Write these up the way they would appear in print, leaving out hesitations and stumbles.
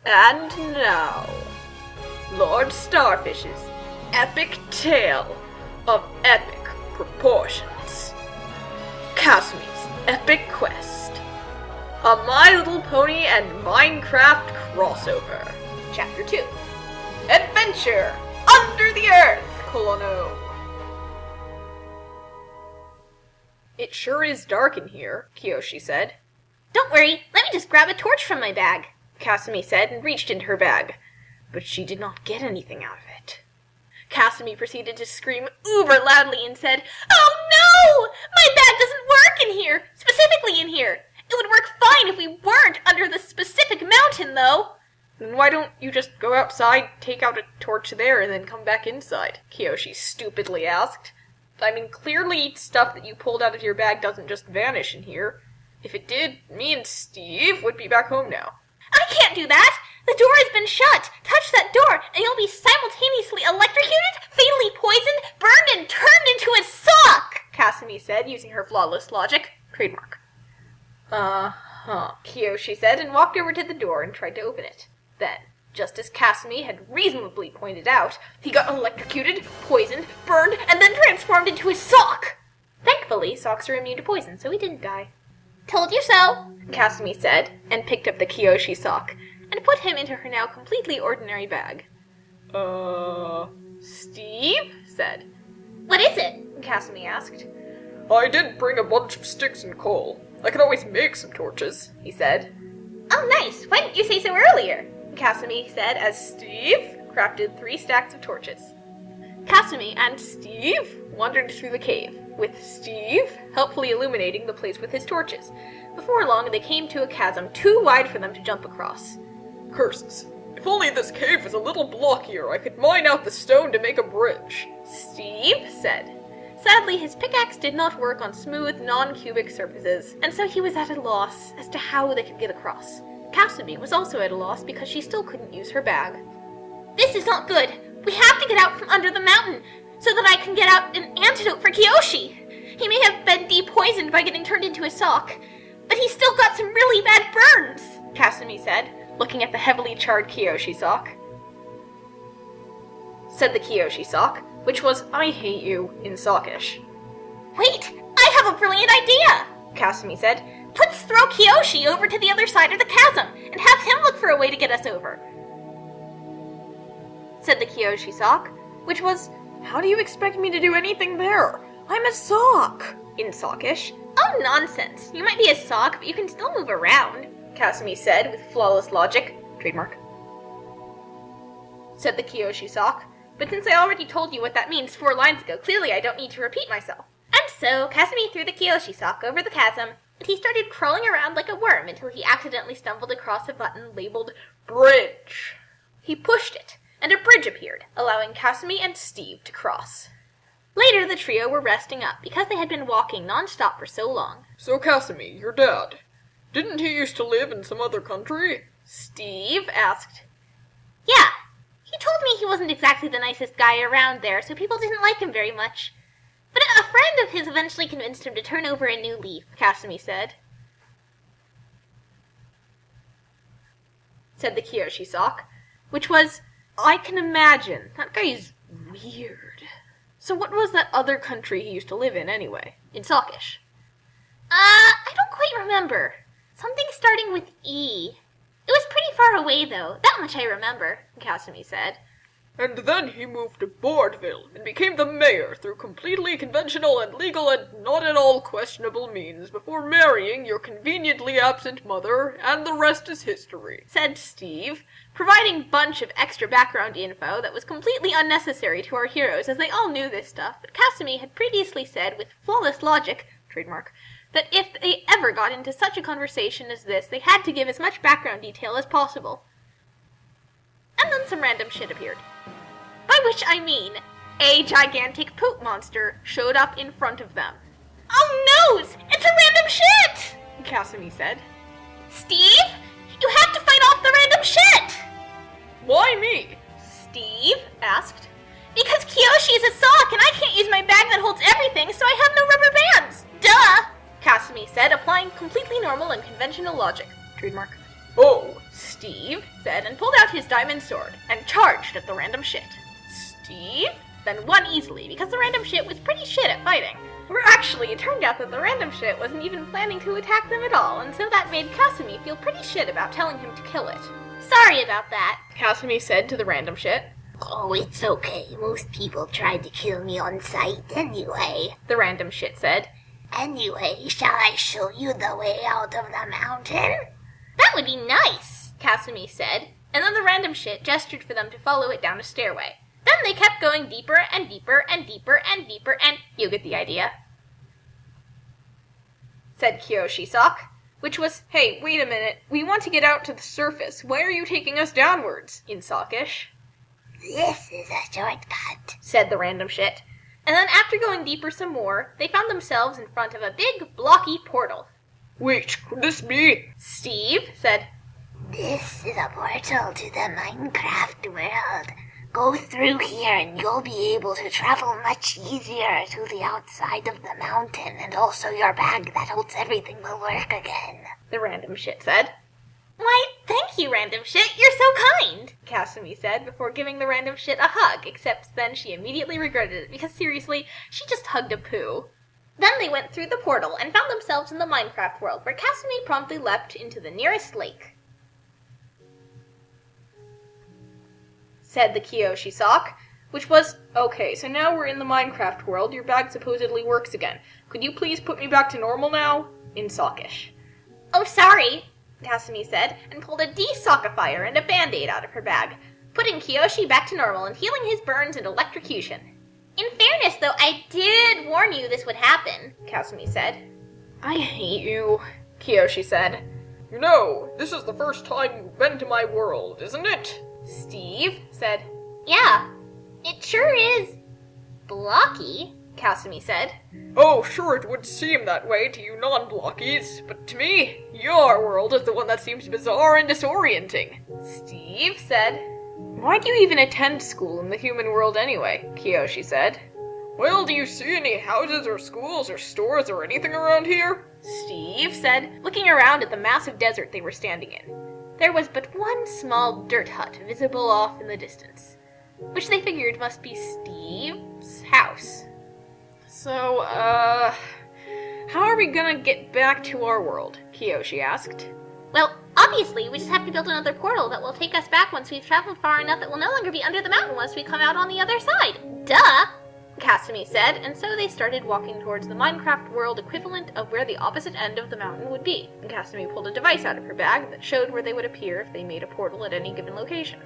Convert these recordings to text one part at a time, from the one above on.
And now, Lord Starfish's epic tale of epic proportions. Kasumi's epic quest. A My Little Pony and Minecraft crossover. Chapter 2. Adventure Under the Earth, Colono. It sure is dark in here, Kiyoshi said. Don't worry, let me just grab a torch from my bag, Kasumi said and reached into her bag. But she did not get anything out of it. Kasumi proceeded to scream uber loudly and said, "Oh no! My bag doesn't work in here! Specifically in here! It would work fine if we weren't under this specific mountain, though!" "Then why don't you just go outside, take out a torch there, and then come back inside?" Kiyoshi stupidly asked. "I mean, clearly stuff that you pulled out of your bag doesn't just vanish in here. If it did, me and Steve would be back home now." "I can't do that! The door has been shut! Touch that door, and you'll be simultaneously electrocuted, fatally poisoned, burned, and turned into a sock!" Kasumi said, using her flawless logic. Trademark. Kiyoshi said, and walked over to the door and tried to open it. Then, just as Kasumi had reasonably pointed out, he got electrocuted, poisoned, burned, and then transformed into a sock! Thankfully, socks are immune to poison, so he didn't die. "Told you so," Kasumi said, and picked up the Kiyoshi sock, and put him into her now completely ordinary bag. Steve said. "What is it?" Kasumi asked. "I did bring a bunch of sticks and coal. I could always make some torches," he said. "Oh, nice! Why didn't you say so earlier?" Kasumi said as Steve crafted 3 stacks of torches. Kasumi and Steve wandered through the cave, with Steve helpfully illuminating the place with his torches. Before long, they came to a chasm too wide for them to jump across. "Curses. If only this cave was a little blockier, I could mine out the stone to make a bridge," Steve said. Sadly, his pickaxe did not work on smooth, non-cubic surfaces, and so he was at a loss as to how they could get across. Kasumi was also at a loss because she still couldn't use her bag. "This is not good. We have to get out from under the mountain, so that I can get out an antidote for Kiyoshi. He may have been depoisoned by getting turned into a sock, but he's still got some really bad burns," Kasumi said, looking at the heavily charred Kiyoshi sock. Said the Kiyoshi sock, which was "I hate you" in Sockish. "Wait, I have a brilliant idea," Kasumi said. "Let's throw Kiyoshi over to the other side of the chasm, and have him look for a way to get us over," said the Kiyoshi sock, which was, "How do you expect me to do anything there? I'm a sock," in Sockish. "Oh, nonsense. You might be a sock, but you can still move around," Kasumi said with flawless logic. Trademark. Said the Kiyoshi sock, "But since I already told you what that means 4 lines ago, clearly I don't need to repeat myself." And so Kasumi threw the Kiyoshi sock over the chasm, and he started crawling around like a worm until he accidentally stumbled across a button labeled Bridge. He pushed it, and a bridge appeared, allowing Kasumi and Steve to cross. Later, the trio were resting up because they had been walking non-stop for so long. "So, Kasumi, your dad, didn't he used to live in some other country?" Steve asked. "Yeah. He told me he wasn't exactly the nicest guy around there, so people didn't like him very much. But a friend of his eventually convinced him to turn over a new leaf," Kasumi said. Said the Kiyoshi sock, which was, "I can imagine. That guy's weird. So what was that other country he used to live in anyway?" In Sockish. I don't quite remember. Something starting with E. It was pretty far away, though. That much I remember," Kasumi said. "And then he moved to Boardville and became the mayor through completely conventional and legal and not at all questionable means before marrying your conveniently absent mother, and the rest is history," said Steve, providing a bunch of extra background info that was completely unnecessary to our heroes as they all knew this stuff, but Kasumi had previously said with flawless logic, trademark, that if they ever got into such a conversation as this, they had to give as much background detail as possible. And then some random shit appeared. By which I mean, a gigantic poop monster showed up in front of them. "Oh no! It's a random shit!" Kasumi said. "Steve, you have to fight off the random shit!" "Why me?" Steve asked. "Because Kiyoshi is a sock and I can't use my bag that holds everything, so I have no rubber bands. Duh!" Kasumi said, applying completely normal and conventional logic. Trademark. "Oh, Steve said, and pulled out his diamond sword and charged at the random shit. Steve then won easily because the random shit was pretty shit at fighting. Or actually, it turned out that the random shit wasn't even planning to attack them at all, and so that made Kasumi feel pretty shit about telling him to kill it. Sorry about that, Kasumi said to the random shit. Oh, it's okay. Most people tried to kill me on sight anyway, the random shit said. Anyway, shall I show you the way out of the mountain? That would be nice, Kasumi said, and then the random shit gestured for them to follow it down a stairway. Then they kept going deeper and deeper and deeper and deeper and... You get the idea, said Kiyoshi-sok, which was, hey, wait a minute, we want to get out to the surface. Why are you taking us downwards? In Sokish. This is a shortcut, said the random shit. And then after going deeper some more, they found themselves in front of a big, blocky portal. Wait, could this be? Steve said, This is a portal to the Minecraft world. Go through here and you'll be able to travel much easier to the outside of the mountain, and also your bag that holds everything will work again, the random shit said. Why, thank you, random shit, you're so kind, Kasumi said before giving the random shit a hug, except then she immediately regretted it because seriously, she just hugged a poo. Then they went through the portal and found themselves in the Minecraft world, where Kasumi promptly leapt into the nearest lake. Said the Kiyoshi-sok, which was, okay, so now we're in the Minecraft world, your bag supposedly works again. Could you please put me back to normal now? In Sokish. Oh, sorry, Kasumi said, and pulled a de-sockifier and a band-aid out of her bag, putting Kiyoshi back to normal and healing his burns and electrocution. In fairness, though, I did warn you this would happen, Kasumi said. I hate you, Kiyoshi said. You know, this is the first time you've been to my world, isn't it? Steve said. Yeah, it sure is blocky, Kasumi said. Oh, sure, it would seem that way to you non-blockies, but to me, your world is the one that seems bizarre and disorienting. Steve said. Why do you even attend school in the human world anyway? Kiyoshi said. Well, do you see any houses or schools or stores or anything around here? Steve said, looking around at the massive desert they were standing in. There was but one small dirt hut visible off in the distance, which they figured must be Steve's house. So, how are we gonna get back to our world? Kiyoshi asked. Well, obviously, we just have to build another portal that will take us back once we've traveled far enough that we'll no longer be under the mountain once we come out on the other side. Duh! Kasumi said, and so they started walking towards the Minecraft world equivalent of where the opposite end of the mountain would be. And Kasumi pulled a device out of her bag that showed where they would appear if they made a portal at any given location.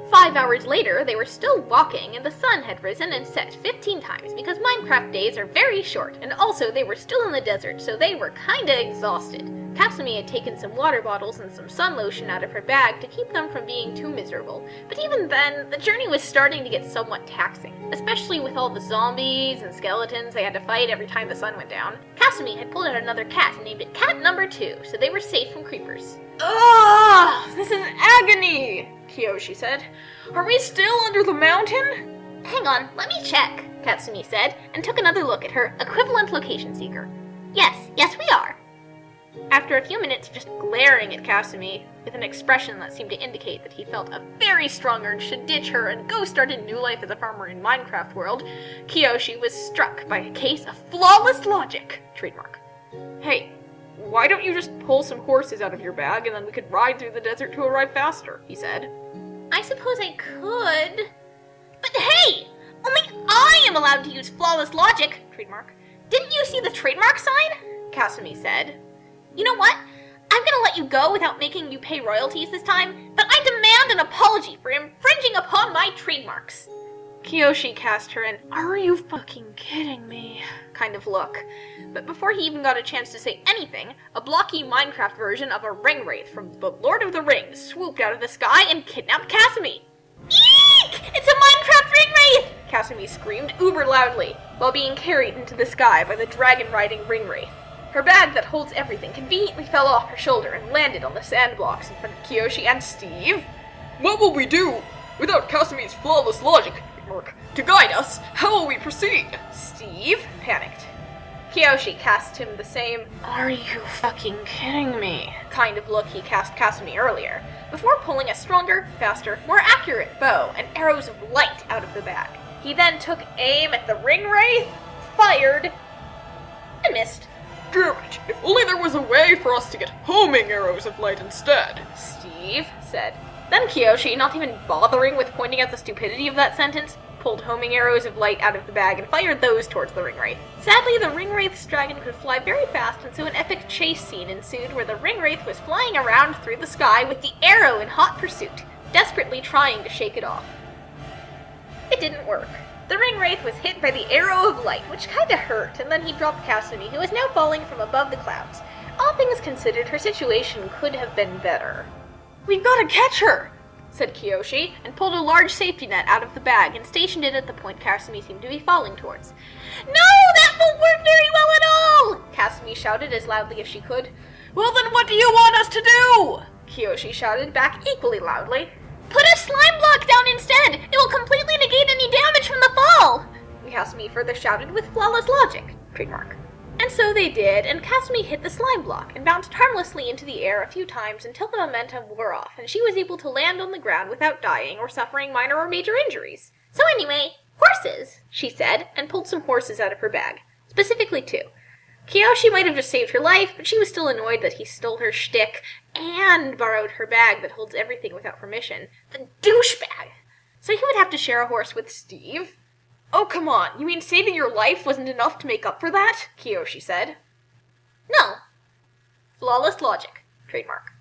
5 hours later, they were still walking, and the sun had risen and set 15 times because Minecraft days are very short, and also they were still in the desert, so they were kinda exhausted. Kasumi had taken some water bottles and some sun lotion out of her bag to keep them from being too miserable, but even then, the journey was starting to get somewhat taxing, especially with all the zombies and skeletons they had to fight every time the sun went down. Kasumi had pulled out another cat and named it Cat Number 2, so they were safe from creepers. Ugh, this is agony, Kiyoshi said. Are we still under the mountain? Hang on, let me check, Kasumi said, and took another look at her equivalent location seeker. Yes, we are. After a few minutes of just glaring at Kasumi, with an expression that seemed to indicate that he felt a very strong urge to ditch her and go start a new life as a farmer in Minecraft world, Kiyoshi was struck by a case of flawless logic, trademark. Hey, why don't you just pull some horses out of your bag and then we could ride through the desert to arrive faster, he said. I suppose I could. But hey, only I am allowed to use flawless logic, trademark. Didn't you see the trademark sign? Kasumi said. You know what? I'm gonna let you go without making you pay royalties this time, but I demand an apology for infringing upon my trademarks. Kiyoshi cast her an "are you fucking kidding me" kind of look. But before he even got a chance to say anything, a blocky Minecraft version of a ring wraith from the Lord of the Rings swooped out of the sky and kidnapped Kasumi. Eek! It's a Minecraft ring wraith! Kasumi screamed uber loudly, while being carried into the sky by the dragon-riding ring wraith. Her bag that holds everything conveniently fell off her shoulder and landed on the sand blocks in front of Kiyoshi and Steve. What will we do? Without Kasumi's flawless logic to guide us, how will we proceed? Steve panicked. Kiyoshi cast him the same "are you fucking kidding me" kind of look he cast Kasumi earlier, before pulling a stronger, faster, more accurate bow and arrows of light out of the bag. He then took aim at the ring wraith, fired, and missed. Damn it, if only there was a way for us to get homing arrows of light instead. Steve said. Then Kiyoshi, not even bothering with pointing out the stupidity of that sentence, pulled homing arrows of light out of the bag and fired those towards the ring wraith. Sadly, the ring wraith's dragon could fly very fast, and so an epic chase scene ensued where the ring wraith was flying around through the sky with the arrow in hot pursuit, desperately trying to shake it off. It didn't work. The ring wraith was hit by the arrow of light, which kinda hurt, and then he dropped Kasumi, who was now falling from above the clouds. All things considered, her situation could have been better. We've gotta catch her, said Kiyoshi, and pulled a large safety net out of the bag and stationed it at the point Kasumi seemed to be falling towards. No, that won't work very well at all! Kasumi shouted as loudly as she could. Well then what do you want us to do? Kiyoshi shouted back equally loudly. Put a slime block down instead! It will completely negate any damage from the fall! Kasumi further shouted with flawless logic. Trademark. And so they did, and Kasumi hit the slime block and bounced harmlessly into the air a few times until the momentum wore off, and she was able to land on the ground without dying or suffering minor or major injuries. So anyway, horses, she said, and pulled some horses out of her bag. Specifically 2. Kiyoshi might have just saved her life, but she was still annoyed that he stole her shtick and borrowed her bag that holds everything without permission. The douchebag! So he would have to share a horse with Steve. Oh, come on, you mean saving your life wasn't enough to make up for that? Kiyoshi said. No. Flawless logic. Trademark.